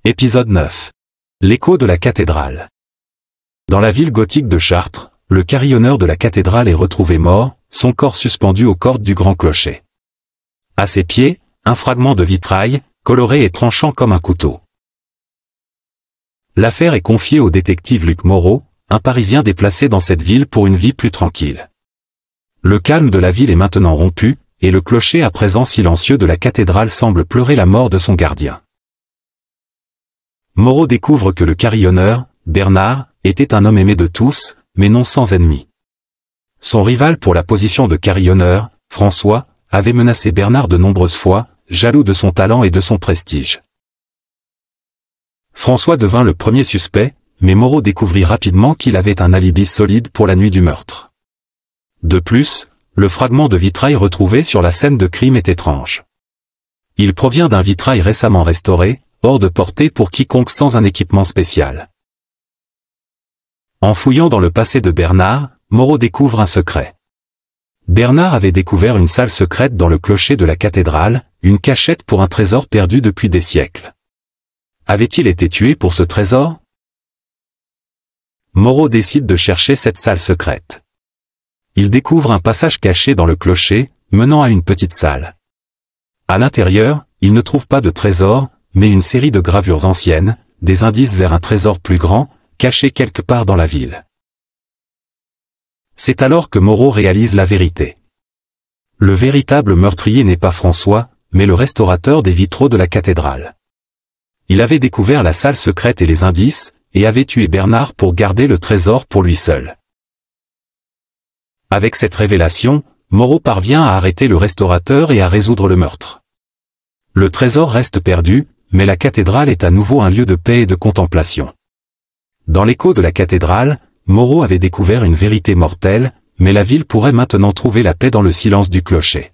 Épisode 9. L'écho de la cathédrale. Dans la ville gothique de Chartres, le carillonneur de la cathédrale est retrouvé mort, son corps suspendu aux cordes du grand clocher. À ses pieds, un fragment de vitrail, coloré et tranchant comme un couteau. L'affaire est confiée au détective Luc Moreau, un Parisien déplacé dans cette ville pour une vie plus tranquille. Le calme de la ville est maintenant rompu, et le clocher à présent silencieux de la cathédrale semble pleurer la mort de son gardien. Moreau découvre que le carillonneur, Bernard, était un homme aimé de tous, mais non sans ennemis. Son rival pour la position de carillonneur, François, avait menacé Bernard de nombreuses fois, jaloux de son talent et de son prestige. François devint le premier suspect, mais Moreau découvrit rapidement qu'il avait un alibi solide pour la nuit du meurtre. De plus, le fragment de vitrail retrouvé sur la scène de crime est étrange. Il provient d'un vitrail récemment restauré, hors de portée pour quiconque sans un équipement spécial. En fouillant dans le passé de Bernard, Moreau découvre un secret. Bernard avait découvert une salle secrète dans le clocher de la cathédrale, une cachette pour un trésor perdu depuis des siècles. Avait-il été tué pour ce trésor? Moreau décide de chercher cette salle secrète. Il découvre un passage caché dans le clocher, menant à une petite salle. À l'intérieur, il ne trouve pas de trésor, mais une série de gravures anciennes, des indices vers un trésor plus grand, caché quelque part dans la ville. C'est alors que Moreau réalise la vérité. Le véritable meurtrier n'est pas François, mais le restaurateur des vitraux de la cathédrale. Il avait découvert la salle secrète et les indices, et avait tué Bernard pour garder le trésor pour lui seul. Avec cette révélation, Moreau parvient à arrêter le restaurateur et à résoudre le meurtre. Le trésor reste perdu, mais la cathédrale est à nouveau un lieu de paix et de contemplation. Dans l'écho de la cathédrale, Moreau avait découvert une vérité mortelle, mais la ville pourrait maintenant trouver la paix dans le silence du clocher.